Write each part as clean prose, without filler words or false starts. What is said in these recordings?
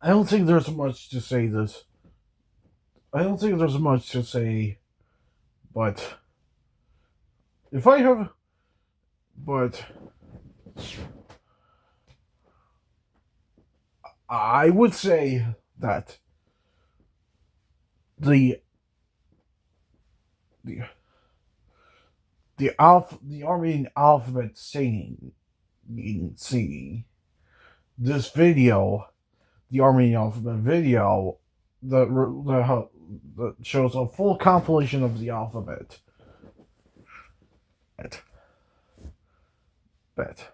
I don't think there's much to say this. I don't think there's much to say, but if I have, but I would say that the the the Armenian alphabet singing this video, the Armenian alphabet video that that shows a full compilation of the alphabet. Bet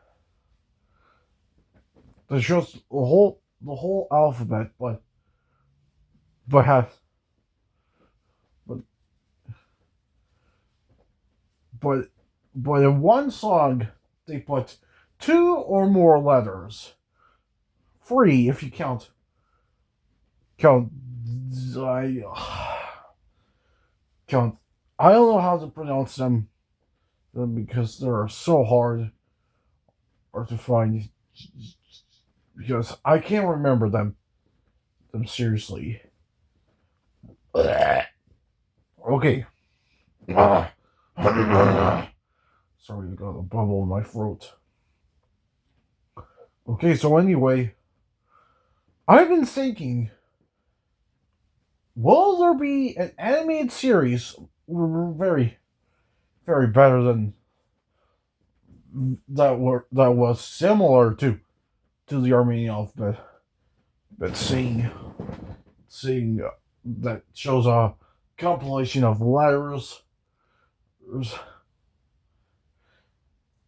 that shows the whole alphabet, but has but but but in one song they put two or more letters, three if you count. I count. I don't know how to pronounce them because they're so hard or to find because I can't remember them seriously. Okay. Sorry, I got a bubble in my throat. Okay, so anyway, I've been thinking, will there be an animated series very, very better than that was similar to the Armenian alphabet, but seeing that shows a compilation of letters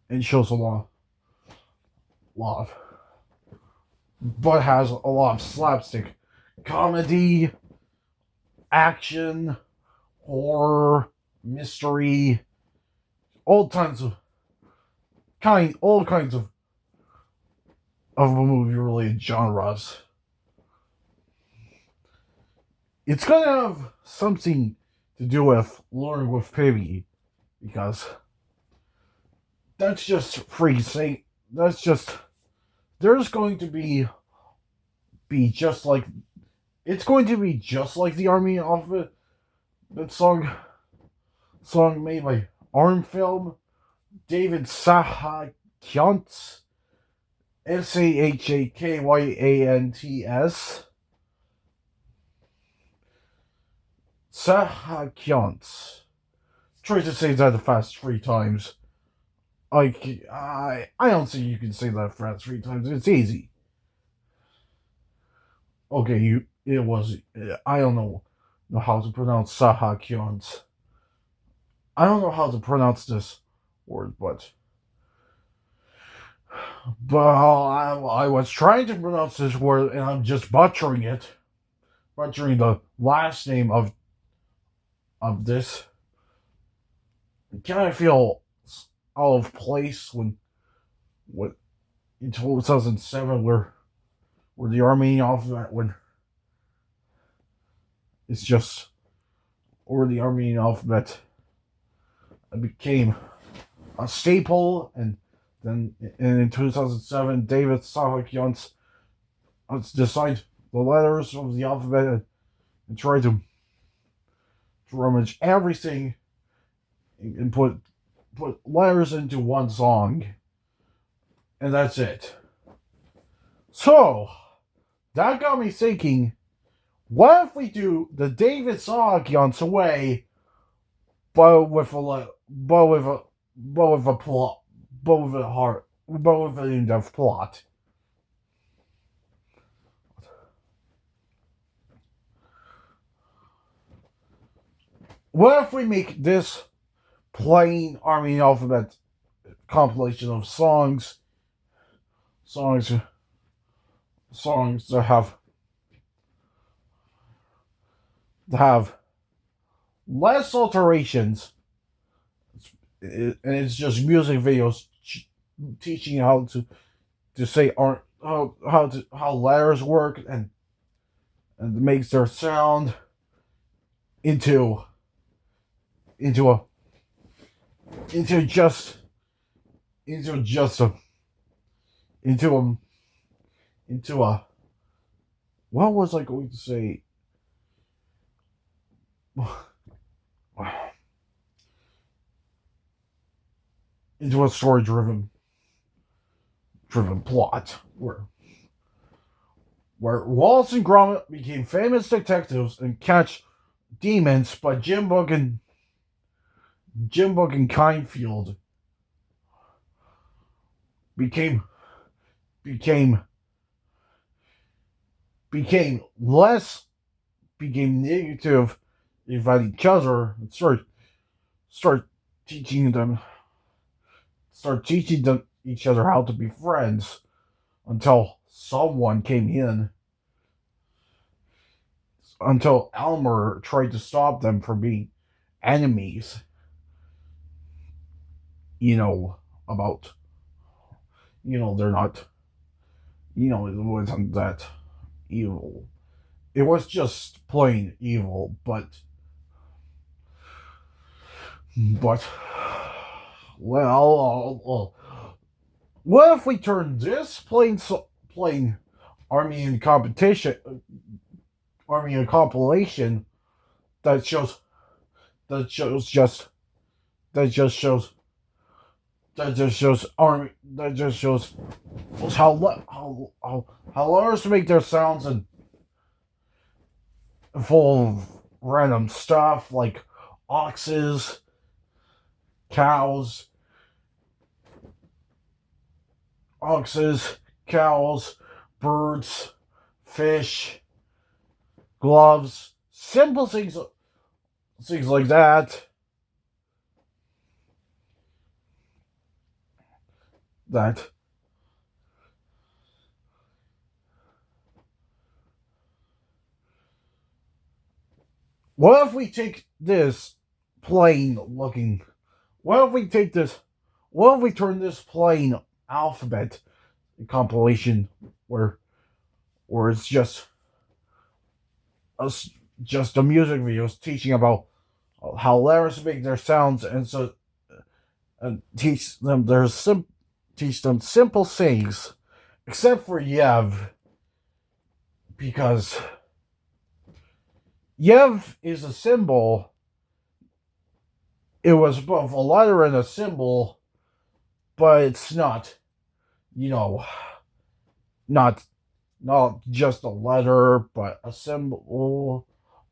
and shows lot of, but has a lot of slapstick comedy, action, horror, mystery, all kinds of movie related genres. It's gonna have something to do with Learning with Piggy, because that's just free saying. That's just there's going to be just like it's going to be just like the Armenian Alphabet that song made by Arm Film, David Sahakyants, Sahakyants, Sahakyants. Try to say that fast 3 times. I don't think you can say that fast 3 times. It's easy. Okay, it was. I don't know how to pronounce Sahakyants. I don't know how to pronounce this word, but I was trying to pronounce this word and I'm just butchering it, butchering the last name of this. Kind of feel out of place when in 2007 where the Armenian alphabet when it's just or the Armenian alphabet became a staple, and then in 2007 David Sahakyants decided the letters of the alphabet and tried to rummage everything and put letters into one song, and that's it. So that got me thinking, what if we do the David Sahakyants way, but with a plot, but with a heart, but with an in-depth plot? What if we make this plain Armenian alphabet compilation of songs, songs that have less alterations, and it's just music videos teaching you how to say how letters work and makes their sound into into a into just into just a into a into a what was I going to say? Into a story driven plot where Wallace and Gromit became famous detectives and catch demons, but Jim Book and Kindfield became became became less became negative about each other and start teaching them start teaching them each other how to be friends until someone came in until Elmer tried to stop them from being enemies. You know, about they're not it wasn't that evil. It was just plain evil, but well, what if we turn this plain Armenian Armenian compilation that shows that shows just that just shows that just shows army that just shows how letters make their sounds and full of random stuff like oxes, cows, cows, birds, fish, gloves, simple things like that. That what if we take this plain looking? What if we take this? What if we turn this plain alphabet compilation where it's just us just a music videos teaching about how letters make their sounds and teach them simple things, except for Yev, because Yev is a symbol. It was both a letter and a symbol, but it's not, you know, not just a letter, but a symbol.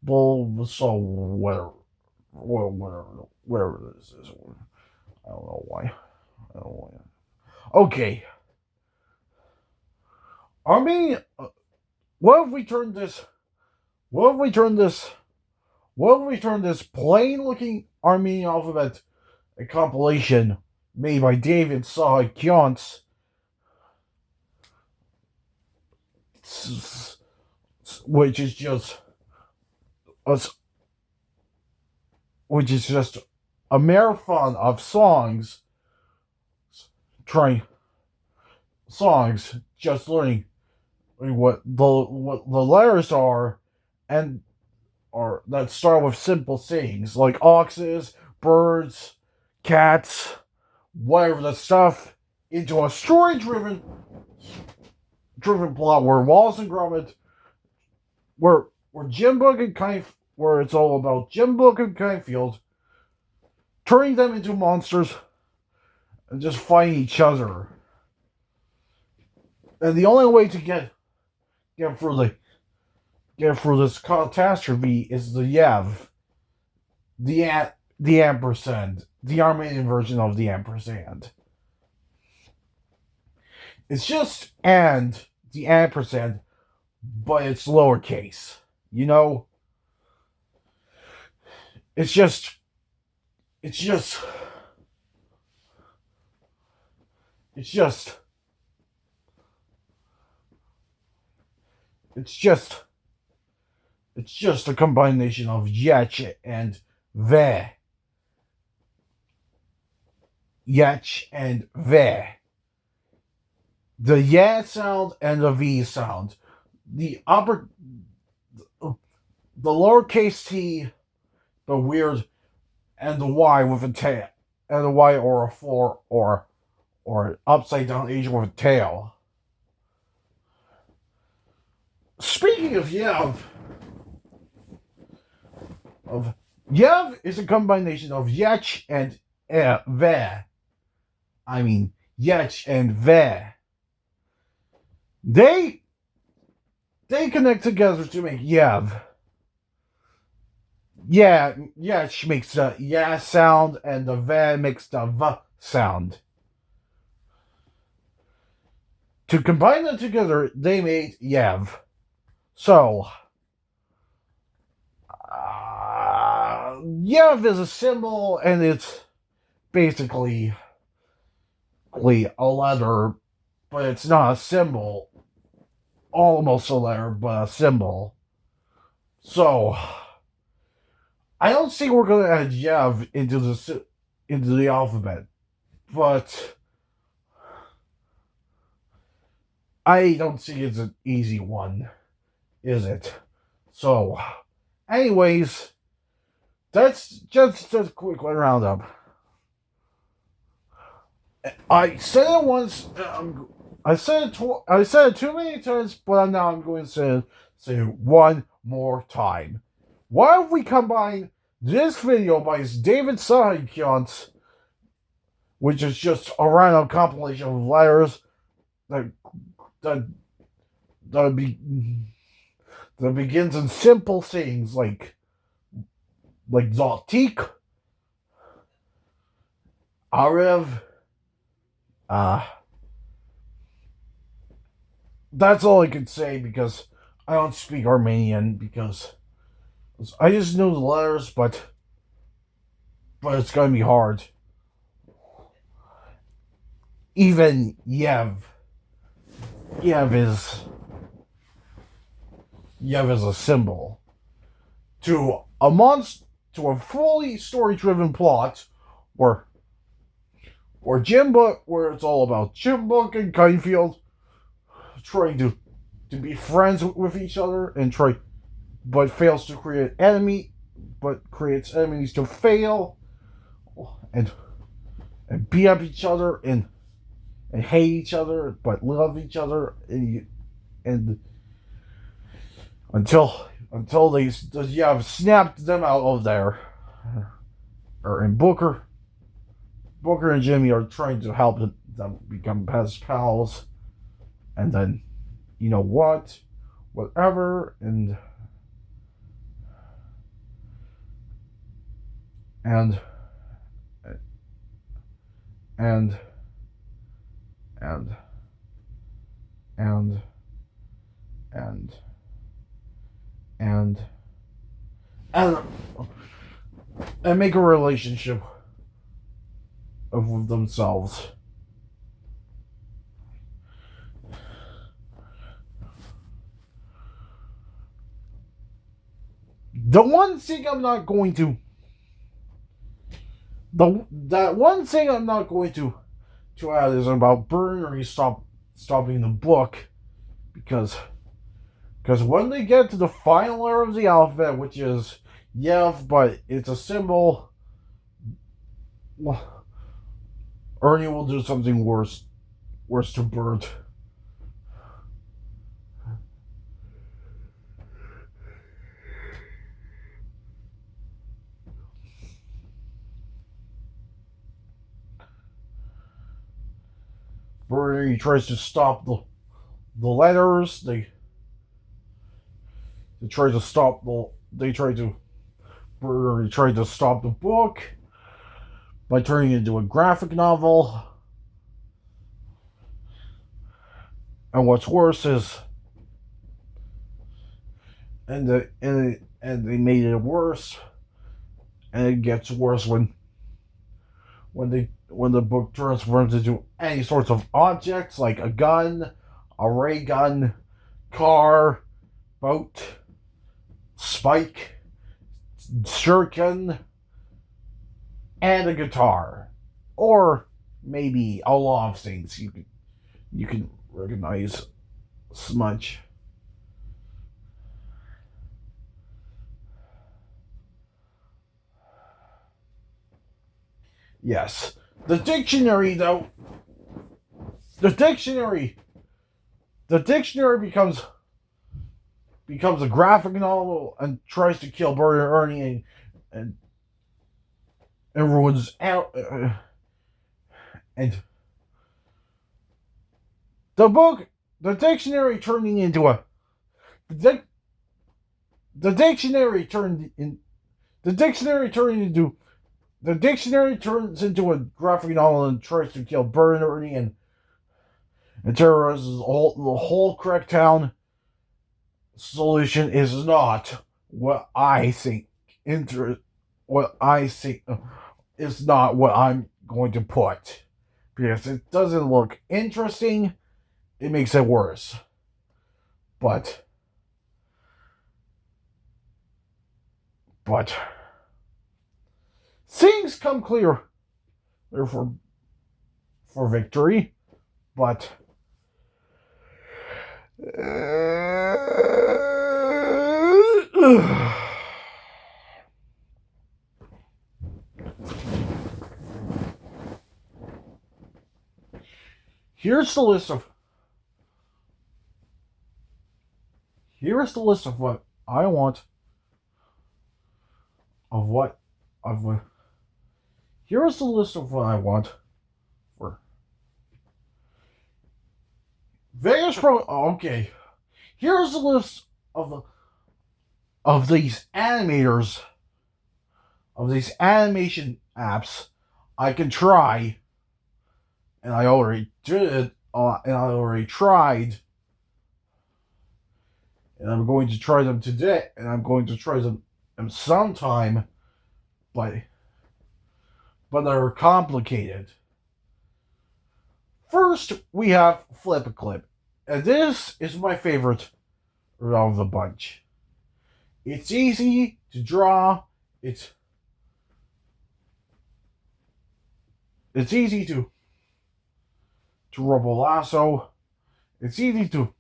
So whatever this is, I don't know why. I don't know why. Okay, Armenian. What if we turn this? What if we turn this? What if we turn this plain-looking Armenian alphabet a compilation made by David Sahakyants, which is just us, which is just a marathon of songs, just learning what the letters are, and or that start with simple things like oxes, birds, cats, whatever the stuff, into a story-driven plot where Wallace and Gromit, where Jim Book and where it's all about Jim Book and Kindfield turning them into monsters and just fighting each other. And the only way to get through this catastrophe is the Yev, the ampersand, the Armenian version of the ampersand. It's just and the ampersand, but it's lowercase. You know, it's just it's just a combination of yech and ve. Yech and ve. The yeah sound and the v sound. The lowercase t, the weird, and the y with a tail, and the y or a 4 or upside down Asian with a tail. Speaking of Yev is a combination of Yech and Ve. I mean, Yech and Ve. They connect together to make Yev. Yeah, Yech makes the yeah sound, and the Ve makes the V sound. To combine them together, they made Yev. So, Yev is a symbol, and it's basically a letter, but it's not a symbol. Almost a letter, but a symbol. So, I don't think we're gonna add Yev into the alphabet, but I don't think it's an easy one, is it? So, anyways, that's just a quick roundup. I said it once. I said it too many times, but now I'm going to say it one more time. Why don't we combine this video by David Sahakyants, which is just a random compilation of letters that begins in simple things like Zotik, Arev. That's all I can say because I don't speak Armenian, because I just know the letters, but it's gonna be hard. Even Yev is a symbol to a fully story-driven plot where it's all about Jim Book and Kindfield trying to be friends with each other but fails to create but creates enemies to fail and beat up each other and hate each other but love each other and until they have snapped them out of there. And Booker and Jimmy are trying to help them become best pals, and then whatever, and make a relationship of themselves. The one thing I'm not going to add is about Bernard stopping the book, because when they get to the final letter of the alphabet, which is Yev, but it's a symbol, Ernie will do something worse to Bert. Bernie tries to stop the letters. Bernie tried to stop the book by turning it into a graphic novel. And what's worse is, and they made it worse, and it gets worse when the book transforms into any sorts of objects like a gun, a ray gun, car, boat, spike, shuriken, and a guitar, or maybe a lot of things you can recognize. Smudge. Yes. The dictionary becomes becomes a graphic novel and tries to kill Bert and Ernie and ruins out. And the book, the dictionary turning into a the dictionary turned in the dictionary turned into the dictionary turns into a graphic novel and tries to kill Bert and Ernie and terrorizes the whole correct town. Solution is not what I think. What I think is not what I'm going to put, because it doesn't look interesting. It makes it worse. But things come clear for victory, but here's the list of what I want. Here's the list of what I want for Vegas Pro. Okay, here's the list of these animators, of these animation apps I can try, and I already did it, and I already tried, and I'm going to try them today, and I'm going to try them sometime, but they're complicated. First, we have Flip a Clip, and this is my favorite of the bunch. It's easy to draw. It's easy to rub a lasso. It's easy to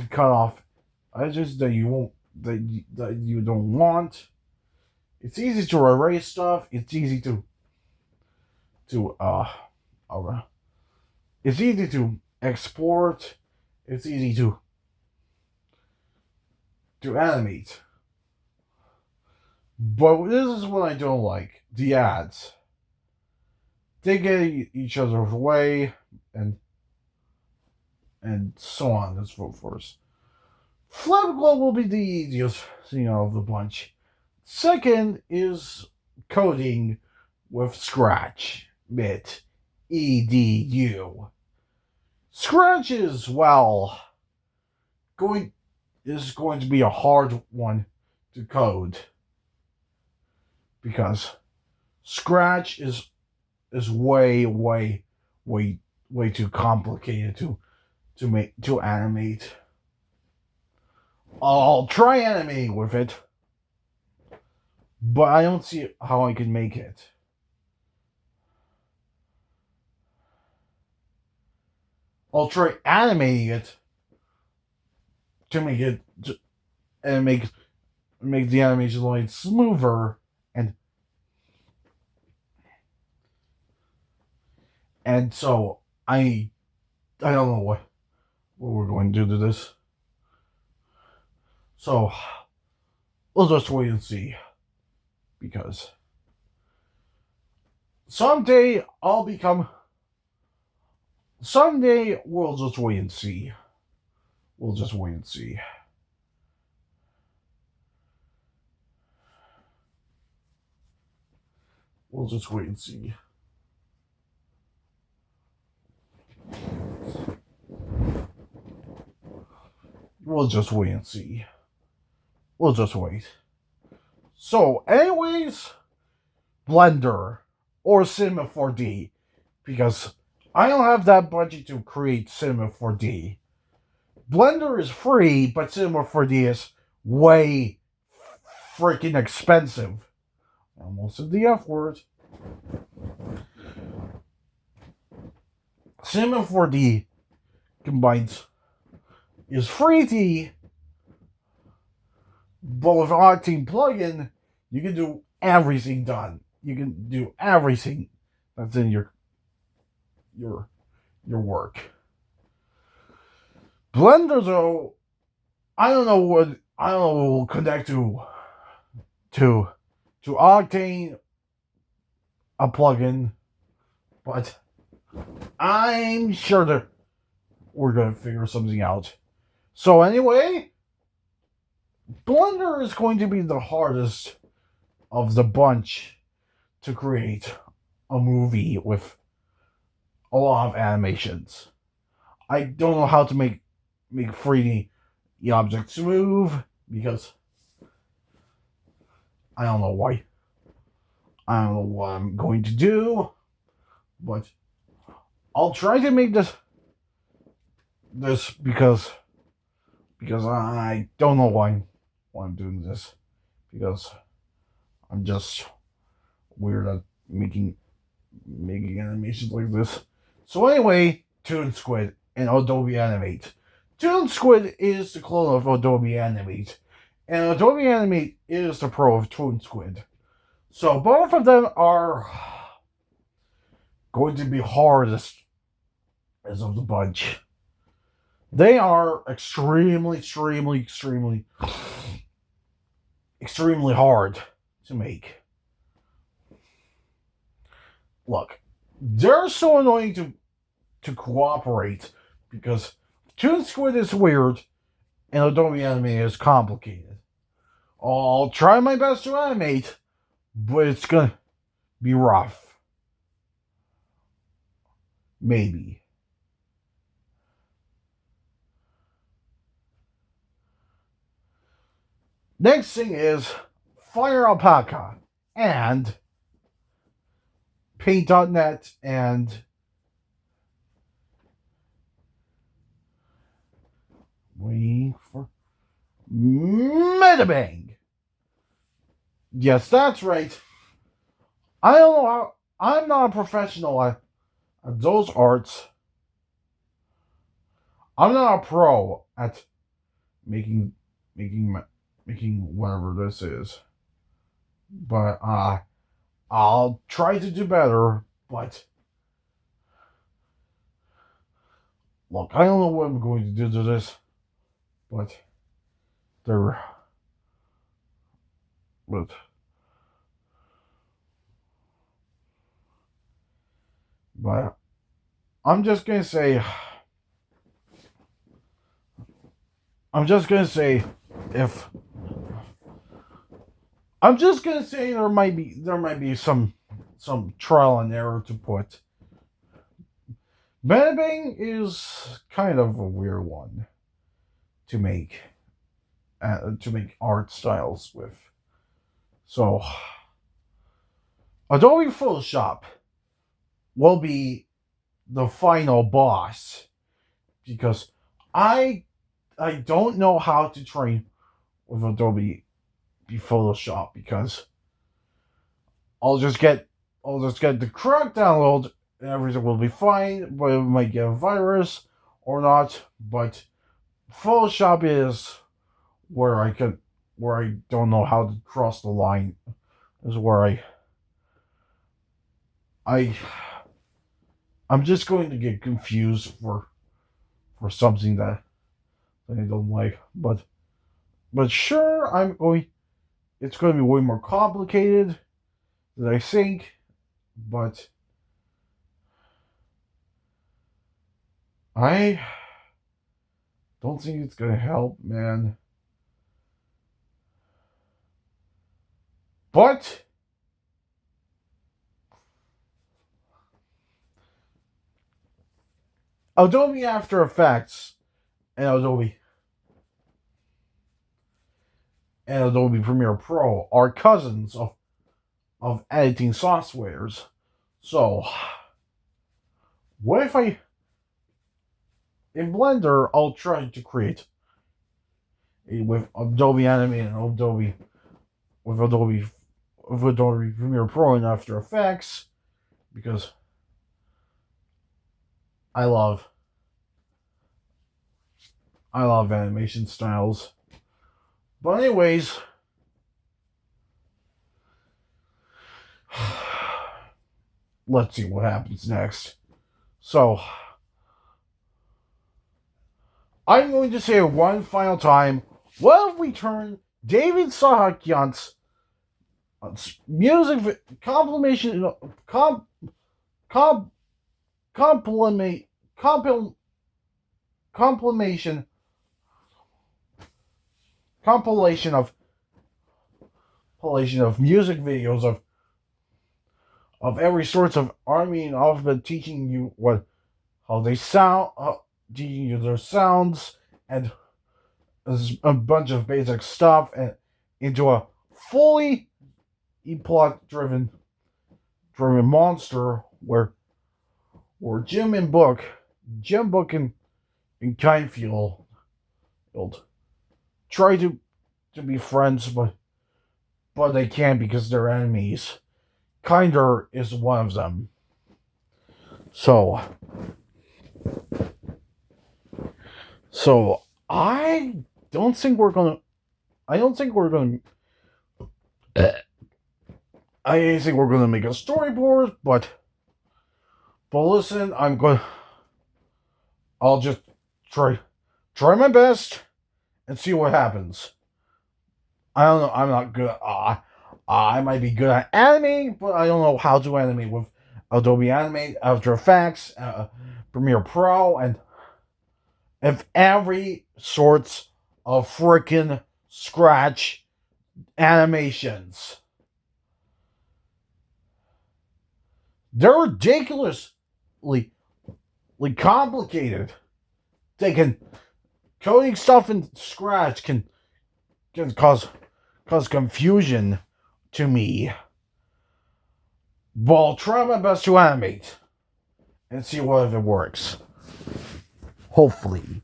cut off edges that you don't want. It's easy to erase stuff. It's easy to it's easy to export. It's easy to animate. But this is what I don't like. The ads. They get each other's way and so on and so forth. Flip Globe will be the easiest thing out of the bunch. Second is coding with Scratch. EDU. Scratch is, well, going to be a hard one to code, because Scratch is way too complicated to animate. I'll try animating with it, but I don't see how I can make it. I'll try animating it to make it and make the animation line smoother and so I don't know what we're going to do to this. So we'll just wait and see, because someday we'll just wait and see. We'll just wait and see. We'll just wait and see. We'll just wait and see. We'll just wait. So, anyways, Blender or Cinema 4D, because I don't have that budget to create Cinema 4D. Blender is free, but Cinema 4D is way freaking expensive. I almost said the F word. Cinema 4D is free, but with Octane plugin, you can do everything done. You can do everything that's in your work. Blender, though, I don't know I don't know, will connect to Octane, a plugin, but I'm sure that we're gonna figure something out. So anyway, Blender is going to be the hardest of the bunch to create a movie with a lot of animations. I don't know how to make 3D objects move because I don't know why. I don't know what I'm going to do, but I'll try to make this because I don't know why I'm doing this, because I'm just weird at making animations like this. So anyway, Toon Squid and Adobe Animate. Toon Squid is the clone of Adobe Animate, and Adobe Animate is the pro of Toon Squid. So both of them are going to be hardest as of the bunch. They are extremely hard to make. Look, they're so annoying to cooperate because Toon Squid is weird and Adobe Animate is complicated. I'll try my best to animate, but it's gonna be rough. Maybe. Next thing is Fire Alpaca and Paint.net and waiting for Metabang. Yes, that's right. I don't know how. I'm not a professional at those arts. I'm not a pro at making whatever this is. But I'll try to do better. But look, I don't know what I'm going to do to this. But there. But I'm just gonna say if I'm just gonna say there might be some trial and error to put. Metabang is kind of a weird one to make art styles with. So Adobe Photoshop will be the final boss because I don't know how to train with Adobe Photoshop because I'll just get the correct download and everything will be fine, but it might get a virus or not. But Photoshop is where I don't know how to cross the line. Is where I'm just going to get confused for something that I don't like. But sure, it's going to be way more complicated than I think. But I don't think it's going to help, man. But Adobe After Effects and Adobe Premiere Pro are cousins of editing softwares. So what if in Blender I'll try to create with Adobe Animate and Adobe Premiere Pro and After Effects because I love animation styles. But anyways, let's see what happens next. So I'm going to say one final time What if we turn David Sahakyants music compilation compilation compilation compilation of music videos of every sorts of Armenian alphabet, teaching you how they sound, teaching you their sounds, and a bunch of basic stuff, and into a fully plot driven monster where Jim Book and Kindfield try to be friends, but they can't because they're enemies. Kinder is one of them. So I don't think we're gonna. I don't think we're gonna. I don't think we're gonna make a storyboard, but listen, I'll just try my best and see what happens. I don't know. I'm not good. I might be good at animating, but I don't know how to animate with Adobe Animate, After Effects, Premiere Pro, and every sorts of freaking scratch animations. They're ridiculously complicated. Coding stuff in Scratch can cause confusion to me. But I'll try my best to animate and see what if it works. Hopefully.